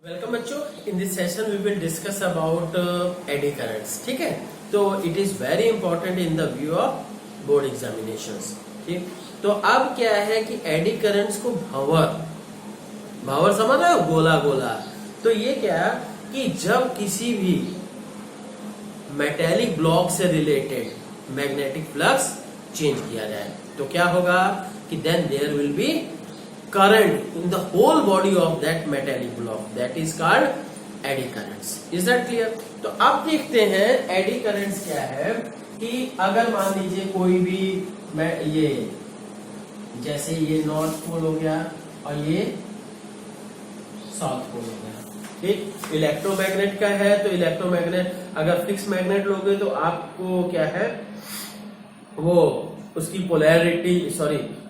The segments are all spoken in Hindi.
वेलकम बच्चों, in this session we will discuss about eddy currents. ठीक है, तो it is very important in the view of board examinations. ठीक, तो अब क्या है कि एडी करंट्स को भंवर भंवर समझ रहे हो, गोला गोला। तो ये क्या कि जब किसी भी मेटेलिक ब्लॉक से रिलेटेड मैग्नेटिक फ्लक्स चेंज किया जाए तो क्या होगा कि then there will be current in the whole body of that metallic block, that is called eddy currents. Is that clear? तो अब देखते हैं eddy currents क्या है कि अगर मान लीजिए कोई भी ये जैसे ये नॉर्थ पोल हो गया और ये साउथ पोल हो गया। ठीक, इलेक्ट्रोमैग्नेट का है तो इलेक्ट्रोमैग्नेट अगर फिक्स मैग्नेट लोगे तो आपको क्या है वो उसकी पोलैरिटी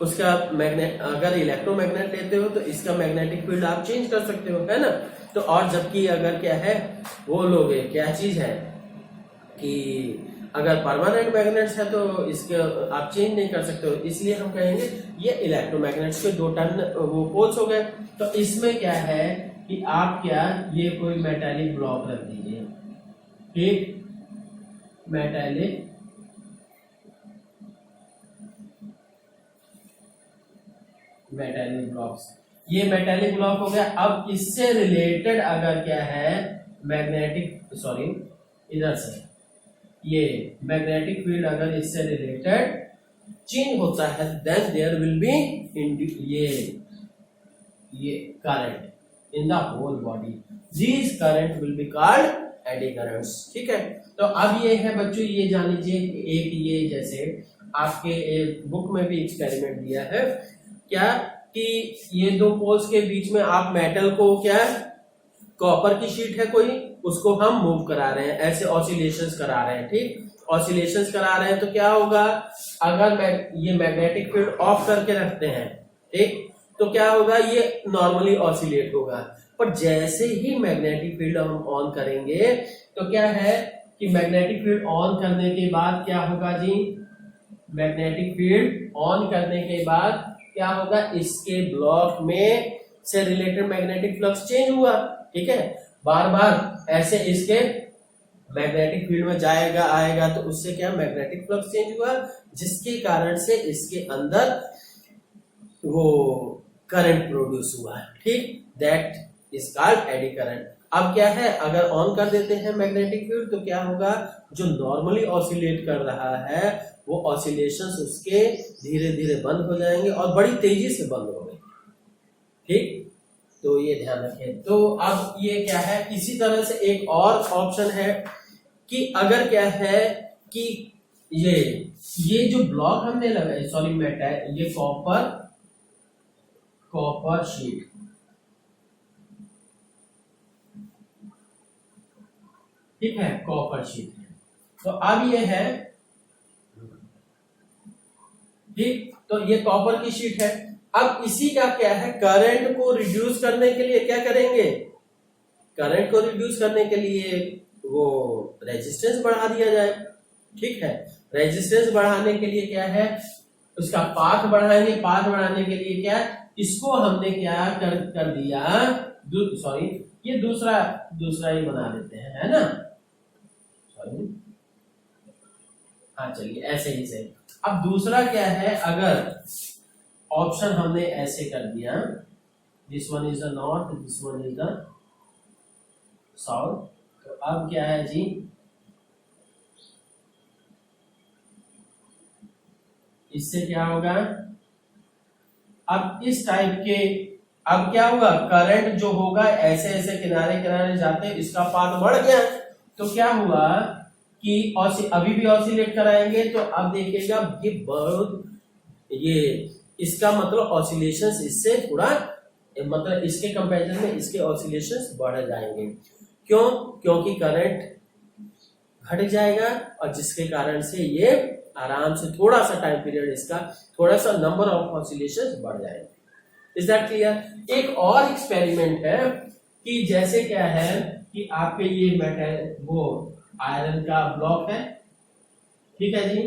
उसका मैग्नेट, अगर इलेक्ट्रोमैग्नेट लेते हो तो इसका मैग्नेटिक फील्ड आप चेंज कर सकते हो, है ना। तो और जबकि अगर क्या है वो लोगे क्या चीज है कि अगर परमानेंट मैग्नेट्स है तो इसके आप चेंज नहीं कर सकते हो, इसलिए हम कहेंगे ये इलेक्ट्रोमैग्नेट्स के दो टर्न वो पोल्स हो गए। तो इसमें क्या है कि आप क्या ये कोई मेटालिक ब्लॉक रख दीजिए। ठीक, मेटालिक ब्लॉक्स, ये मेटालिक ब्लॉक हो गया। अब इससे रिलेटेड अगर क्या है इधर से ये मैग्नेटिक फील्ड अगर इससे रिलेटेड चेंज होता है देन देयर विल बी ये current in the whole body, this current will be called eddy currents. ठीक है, तो अब ये है बच्चों, ये जान लीजिए एक ये जैसे आपके बुक में भी एक्सपेरिमेंट दिया है क्या कि ये दो पोल्स के बीच में आप मेटल को क्या कॉपर की शीट है कोई, उसको हम मूव करा रहे हैं, ऐसे ऑसिलेशंस करा रहे हैं। ठीक, ऑसिलेशंस करा रहे हैं तो क्या होगा अगर ये मैग्नेटिक फील्ड ऑफ करके रखते हैं, ठीक, तो क्या होगा ये नॉर्मली ऑसिलेट होगा। पर जैसे ही मैग्नेटिक फील्ड हम ऑन करेंगे तो क्या है कि मैग्नेटिक फील्ड ऑन करने के बाद क्या होगा जी, मैग्नेटिक फील्ड ऑन करने के बाद क्या होगा इसके ब्लॉक में से रिलेटेड मैग्नेटिक फ्लक्स चेंज हुआ। ठीक है, बार बार ऐसे इसके मैग्नेटिक फील्ड में जाएगा आएगा तो उससे क्या मैग्नेटिक फ्लक्स चेंज हुआ, जिसके कारण से इसके अंदर वो करंट प्रोड्यूस हुआ। ठीक, that is called eddy current. अब क्या है अगर ऑन कर देते हैं मैग्नेटिक फील्ड तो क्या होगा, जो नॉर्मली ऑसिलेट कर रहा है वो ऑसिलेशंस उसके धीरे धीरे बंद हो जाएंगे और बड़ी तेजी से बंद हो गए। ठीक, तो ये ध्यान रखें। तो अब ये क्या है, इसी तरह से एक और ऑप्शन है कि अगर क्या है कि ये जो ब्लॉक हमने लगाया मेटल, ये कॉपर शीट, ठीक है, कॉपर शीट है। तो अब ये है, ठीक, तो ये कॉपर की शीट है। अब इसी का क्या है करंट को रिड्यूस करने के लिए क्या करेंगे, करंट को रिड्यूस करने के लिए वो रेजिस्टेंस बढ़ा दिया जाए। ठीक है, रेजिस्टेंस बढ़ाने के लिए क्या है उसका पाथ बढ़ाएंगे, पाथ बढ़ाने के लिए क्या इसको हमने क्या कर दिया ये दूसरा ही बना देते हैं, है ना। हाँ चलिए ऐसे ही सही। अब दूसरा क्या है, अगर ऑप्शन हमने ऐसे कर दिया, this one is the north, this one is the south, तो अब क्या है जी, इससे क्या होगा, अब इस टाइप के अब क्या होगा करंट जो होगा ऐसे ऐसे किनारे किनारे जाते इसका पाथ बढ़ गया, तो क्या हुआ कि अभी भी ऑसिलेट कराएंगे तो अब देखिएगा ये इसका मतलब ऑसिलेशंस इससे थोड़ा मतलब इसके कंपैरिजन में इसके ऑसिलेशंस बढ़ जाएंगे। क्यों, क्योंकि करंट घट जाएगा और जिसके कारण से ये आराम से थोड़ा सा टाइम पीरियड इसका थोड़ा सा नंबर ऑफ ऑसिलेशंस बढ़ जाएंगे। Is that clear. एक और एक्सपेरिमेंट है कि जैसे क्या है कि आपके ये मेटल वो आयरन का ब्लॉक है, ठीक है जी,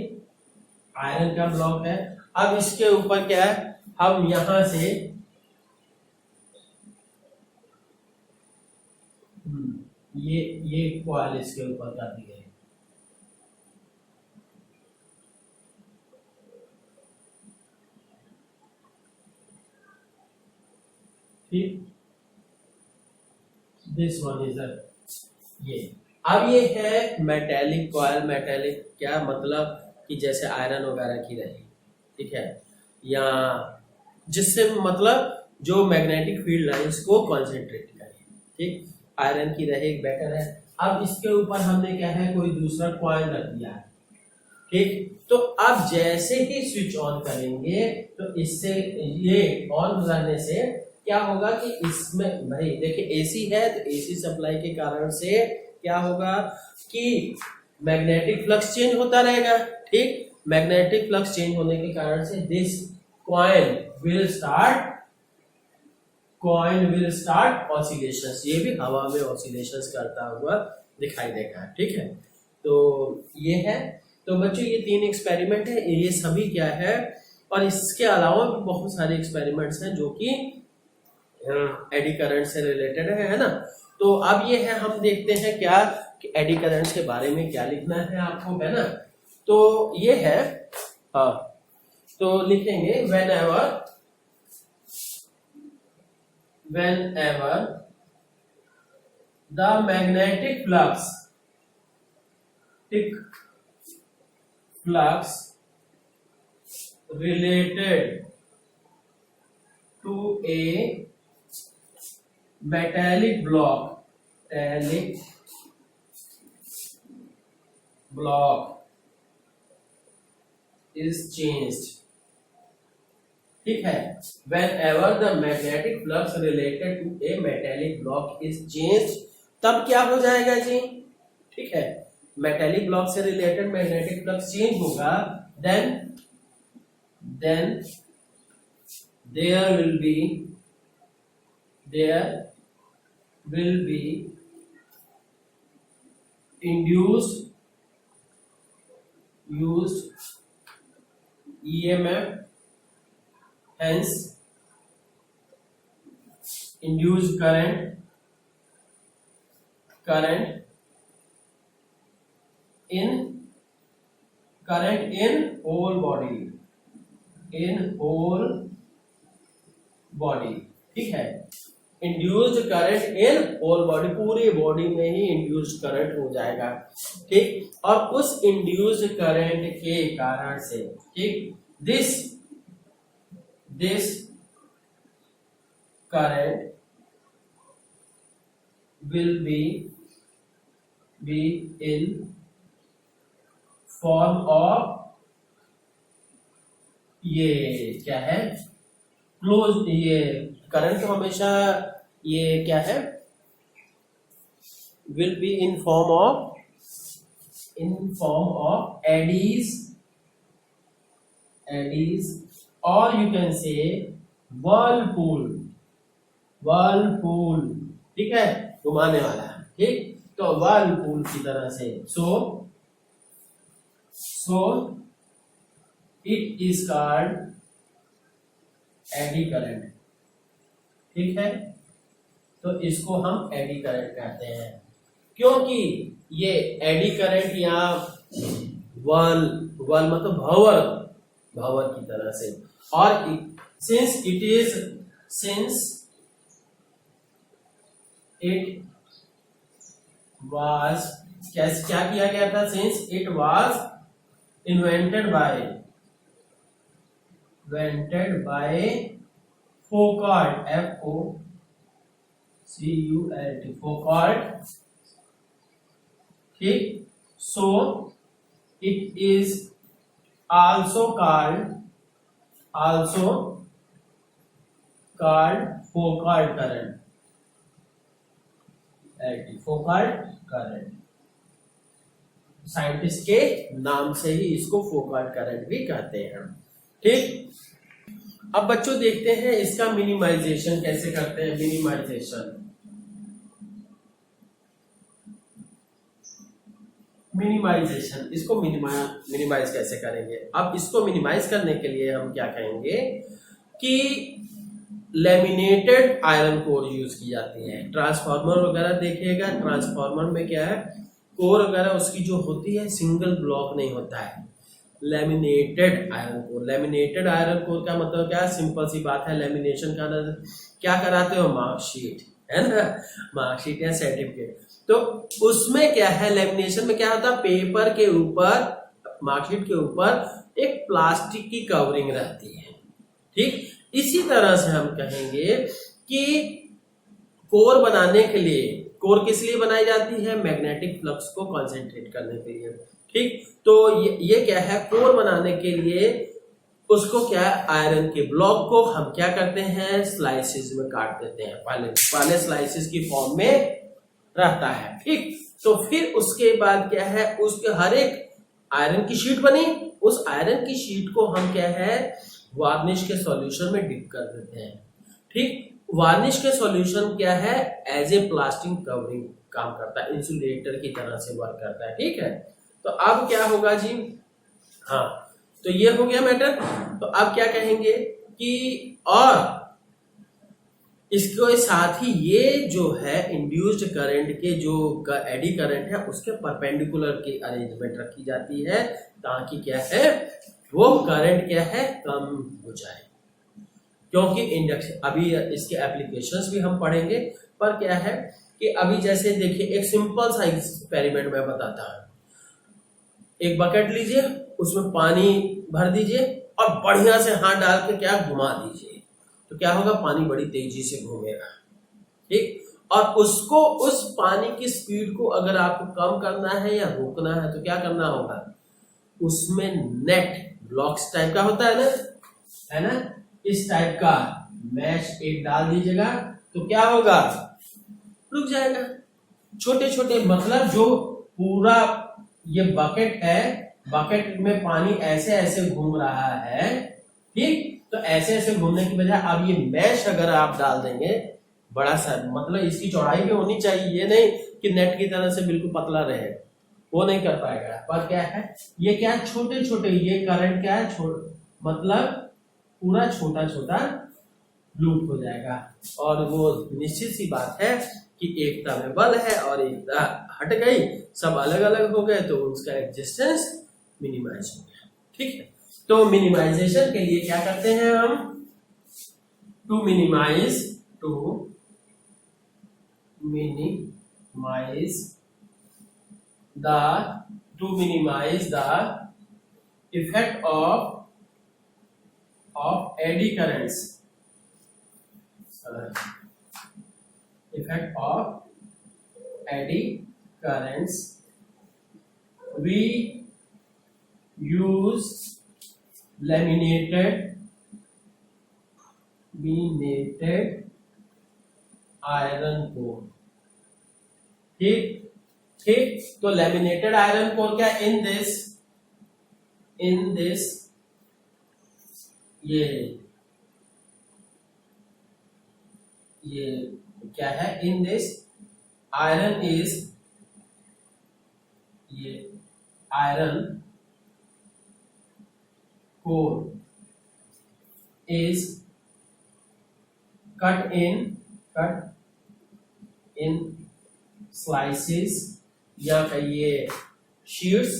आयरन का ब्लॉक है। अब इसके ऊपर क्या है हम यहां से ये कॉइल इसके ऊपर कर दी गई। ठीक, दिस वन इज ये। अब ये है मेटेलिक कॉइल। मेटेलिक क्या मतलब कि जैसे आयरन वगैरह की रही, ठीक है, या जिससे मतलब जो मैग्नेटिक फील्ड है इसको कॉन्सेंट्रेट करे। ठीक, आयरन की रहे एक बेटर है। अब इसके ऊपर हमने क्या है कोई दूसरा कॉइल रख दिया है। ठीक, तो अब जैसे ही स्विच ऑन करेंगे तो इससे ये ऑन रहने से क्या होगा कि इसमें भाई देखिए एसी है तो एसी सप्लाई के कारण से क्या होगा कि मैग्नेटिक फ्लक्स चेंज होता रहेगा। ठीक, मैग्नेटिक फ्लक्स चेंज होने के कारण से this coil will start oscillations. ये भी हवा में ऑसिलेशंस करता हुआ दिखाई देगा। ठीक है, तो ये है। तो बच्चों ये 3 एक्सपेरिमेंट है, ये सभी क्या है, और इसके अलावा भी बहुत सारे एक्सपेरिमेंट्स हैं जो कि एडी करंट से रिलेटेड है ना। तो अब ये है, हम देखते हैं क्या कि एडी करंट्स के बारे में क्या लिखना है आपको, है ना। तो ये है, हाँ, तो लिखेंगे whenever the magnetic flux related to a metallic block is changed। ठीक है, whenever the magnetic flux related to a metallic block is changed, तब क्या हो जाएगा जी। ठीक है, मेटेलिक ब्लॉक से रिलेटेड मैग्नेटिक फ्लक्स चेंज होगा, then there will be induced EMF, hence induced current in whole body। ठीक है, induced current in whole body, पूरी बॉडी में ही इंड्यूस्ड करंट हो जाएगा। ठीक, और उस इंड्यूस्ड करंट के कारण से, ठीक, this current will be in form of, ये क्या है, क्लोज, ये करंट हमेशा ये क्या है, will be in form of eddies, or you can say whirlpool। ठीक है, घुमाने वाला। ठीक, तो whirlpool की तरह से, so it is called eddy current. ठीक है, तो इसको हम एडी करंट कहते हैं, क्योंकि ये एडी करंट या वल मतलब भंवर की तरह से, और सिंस इट वाज क्या किया गया था, since it was invented by Foucault, F-O-C-U-L-T, Foucault। ठीक, so it is also called Foucault current। Foucault current, scientist के नाम से ही इसको Foucault करंट भी कहते हैं। ठीक, अब बच्चों देखते हैं इसका मिनिमाइजेशन कैसे करते हैं। मिनिमाइजेशन इसको मिनिमाइज कैसे करेंगे। अब इसको मिनिमाइज करने के लिए हम क्या कहेंगे कि लेमिनेटेड आयरन कोर यूज की जाती है। ट्रांसफार्मर वगैरह देखिएगा, ट्रांसफार्मर में क्या है, कोर वगैरह उसकी जो होती है सिंगल ब्लॉक नहीं होता है, laminated iron core. Laminated iron core का मतलब क्या है, सिंपल सी बात है, लेमिनेशन का क्या कराते हो, मार्कशीट है ना, मार्कशीट या सर्टिफिकेट। तो उसमें क्या है, लेमिनेशन में क्या होता है, पेपर के ऊपर, मार्कशीट के ऊपर एक प्लास्टिक की कवरिंग रहती है। ठीक, इसी तरह से हम कहेंगे कि कोर बनाने के लिए, कोर किस लिए बनाई जाती है, मैग्नेटिक फ्लक्स को कंसंट्रेट करने के लिए। ठीक, तो ये क्या है, कोर बनाने के लिए उसको क्या है, आयरन के ब्लॉक को हम क्या करते हैं, स्लाइसिस में काट देते हैं। पहले स्लाइसिस की फॉर्म में रहता है। ठीक, तो फिर उसके बाद क्या है, उसके हर एक आयरन की शीट बनी, उस आयरन की शीट को हम क्या है, वार्निश के सॉल्यूशन में डिप कर देते हैं। ठीक, वार्निश के सॉल्यूशन क्या है, एज ए प्लास्टिक कवरिंग काम करता है, इंसुलेटर की तरह से वर्क करता है। ठीक है, तो अब क्या होगा जी, हाँ, तो ये हो गया मैटर। तो अब क्या कहेंगे कि और इसके साथ ही ये जो है इंड्यूस्ड करंट के जो एडी करंट है उसके परपेंडिकुलर की अरेंजमेंट रखी जाती है, ताकि क्या है, वो करंट क्या है, कम हो जाए। क्योंकि इंडक्शन, अभी इसके एप्लीकेशंस भी हम पढ़ेंगे, पर क्या है कि अभी जैसे देखिए, एक सिंपल सा एक्सपेरिमेंट मैं बताता हूं। एक बकेट लीजिए, उसमें पानी भर दीजिए और बढ़िया से हाथ डाल के क्या घुमा दीजिए, तो क्या होगा, पानी बड़ी तेजी से घूमेगा। ठीक, और उसको, उस पानी की स्पीड को अगर आपको कम करना है या रोकना है तो क्या करना होगा, उसमें नेट ब्लॉक्स टाइप का होता है ना, इस टाइप का मैश एक डाल दीजिएगा, तो क्या होगा, रुक जाएगा। छोटे छोटे, मतलब जो पूरा ये बकेट है, बकेट में पानी ऐसे ऐसे घूम रहा है। ठीक, तो ऐसे ऐसे घूमने की बजाय अब ये मैश अगर आप डाल देंगे बड़ा सा, मतलब इसकी चौड़ाई भी होनी चाहिए, ये नहीं कि नेट की तरह से बिल्कुल पतला रहे, वो नहीं कर पाएगा। पर क्या है, ये क्या है, छोटे छोटे, ये करंट क्या है, मतलब पूरा छोटा छोटा लूप हो जाएगा। और वो निश्चित सी बात है कि एकता में बल है, और एकता हट गई, सब अलग अलग हो गए, तो उसका एग्जिस्टेंस मिनिमाइज हो गया। ठीक है, तो मिनिमाइजेशन के लिए क्या करते हैं हम, to minimize the effect of eddy currents, effect of eddy currents, we use laminated iron core. ठीक, तो लेमिनेटेड आयरन कोर क्या, इन दिस ये क्या है, इन दिस आयरन इज, ये iron core is cut in slices, या कहिए शीट्स,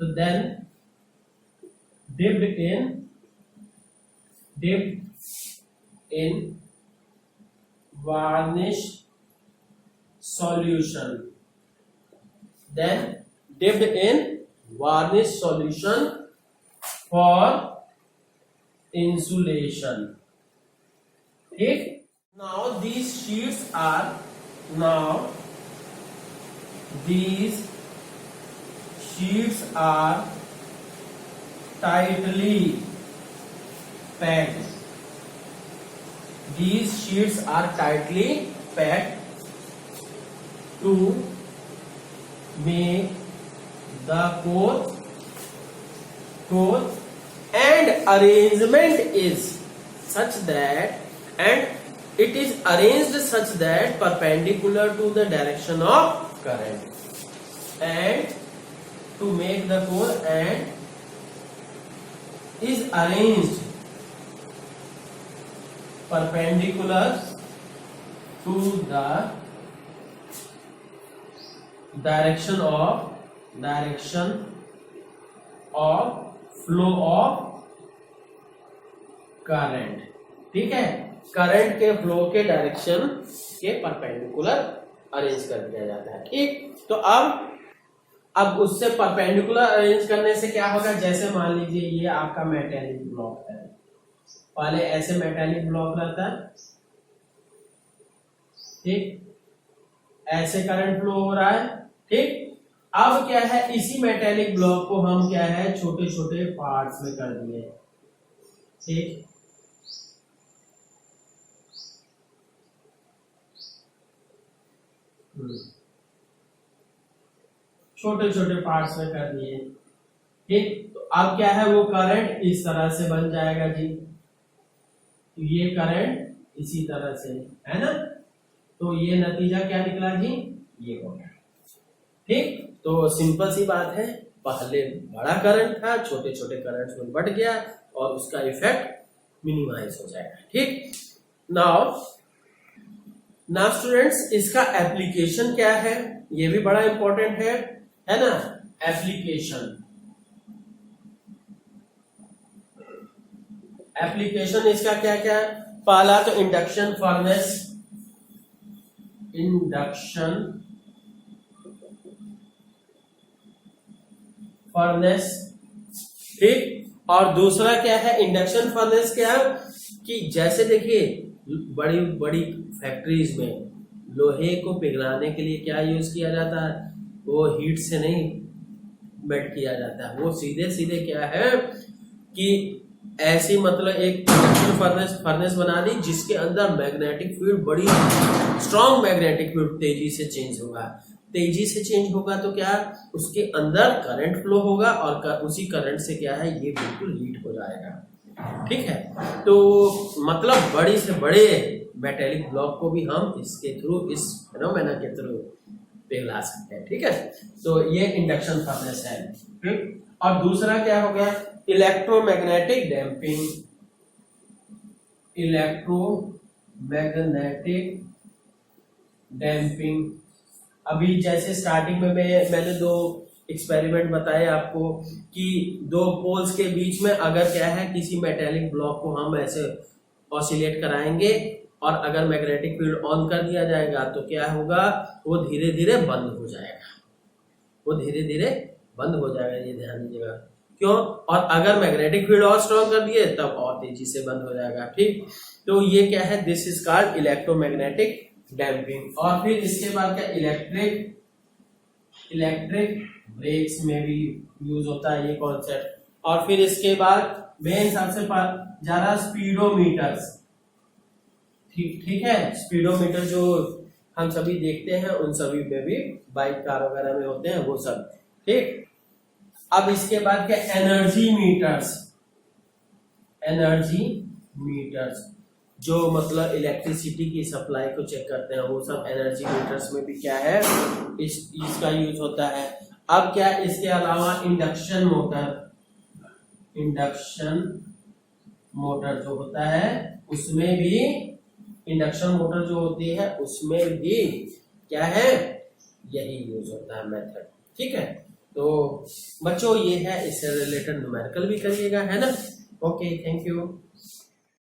तो then dipped in varnish solution, then dipped in varnish solution for insulation. ठीक, now these sheets are tightly packed. These sheets are tightly packed to make the core, and arrangement is such that, and it is arranged such that perpendicular to the direction of current, and to make the core, and is arranged perpendicular to the direction of flow of current. ठीक है, करंट के फ्लो के डायरेक्शन के परपेंडिकुलर अरेंज कर दिया जाता है। ठीक, तो अब उससे परपेंडिकुलर अरेंज करने से क्या होगा, जैसे मान लीजिए ये आपका मेटेलिक ब्लॉक है, पहले ऐसे मेटेलिक ब्लॉक रहता है, ठीक, ऐसे करंट फ्लो हो रहा है। ठीक, अब क्या है, इसी मेटेलिक ब्लॉक को हम क्या है छोटे छोटे पार्ट्स में कर दिए। ठीक, छोटे छोटे पार्ट्स में कर दिए। ठीक, तो अब क्या है, वो करंट इस तरह से बन जाएगा जी, तो ये करंट इसी तरह से है ना, तो ये नतीजा क्या निकला जी, ये हो गया। ठीक, तो सिंपल सी बात है, पहले बड़ा करंट था, छोटे छोटे करंट्स में बढ़ गया और उसका इफेक्ट मिनिमाइज हो जाएगा। ठीक, नाउ स्टूडेंट्स, इसका एप्लीकेशन क्या है, ये भी बड़ा इंपॉर्टेंट है ना। एप्लीकेशन इसका क्या क्या है, पहला तो इंडक्शन फर्नेस। ठीक, और दूसरा क्या है, इंडक्शन फर्नेस क्या है कि जैसे देखिए बड़ी बड़ी फैक्ट्रीज में लोहे को पिघलाने के लिए क्या यूज किया जाता है, वो हीट से नहीं मेल्ट किया जाता है, वो सीधे सीधे क्या है कि ऐसी मतलब एक फर्नेस बना दी जिसके अंदर मैग्नेटिक फील्ड, बड़ी स्ट्रॉन्ग मैग्नेटिक फील्ड तेजी से चेंज होगा। तेजी से चेंज होगा तो क्या, उसके अंदर करंट फ्लो होगा और उसी करंट से क्या है, ये बिल्कुल हीट हो जाएगा। ठीक है, तो मतलब बड़ी से बड़े मेटेलिक ब्लॉक को भी हम इसके थ्रू, इस फिनोमेना के थ्रू पिघला सकते हैं। ठीक है, तो ये इंडक्शन फर्नेस है। ठीक, और दूसरा क्या हो गया, इलेक्ट्रोमैग्नेटिक डैम्पिंग। अभी जैसे स्टार्टिंग में मैंने दो एक्सपेरिमेंट बताए आपको कि दो पोल्स के बीच में अगर क्या है, किसी मेटेलिक ब्लॉक को हम ऐसे ऑसिलेट कराएंगे और अगर मैग्नेटिक फील्ड ऑन कर दिया जाएगा तो क्या होगा, वो धीरे धीरे बंद हो जाएगा, ये ध्यान दीजिएगा। क्यों, और अगर मैग्नेटिक फील्ड और स्ट्रॉन्ग कर दिए तब और तेजी से बंद हो जाएगा। ठीक, तो ये क्या है, this is called electromagnetic damping. और फिर इसके बाद क्या, इलेक्ट्रिक ब्रेक्स में भी यूज होता है ये कॉन्सेप्ट। और फिर इसके बाद मेन सबसे ज्यादा स्पीडोमीटर्स। ठीक है, स्पीडोमीटर जो हम सभी देखते हैं उन सभी में भी, बाइक कार वगैरह में होते हैं वो सब। ठीक, अब इसके बाद क्या, एनर्जी मीटर्स जो मतलब इलेक्ट्रिसिटी की सप्लाई को चेक करते हैं, वो सब एनर्जी मीटर्स में भी क्या है, इसका यूज होता है। अब क्या, इसके अलावा इंडक्शन मोटर जो होता है उसमें भी, इंडक्शन मोटर जो होती है उसमें भी क्या है, यही यूज होता है मेथड। ठीक है, तो बच्चों ये है, इससे रिलेटेड न्यूमेरिकल भी करिएगा, है ना। Okay, thank you.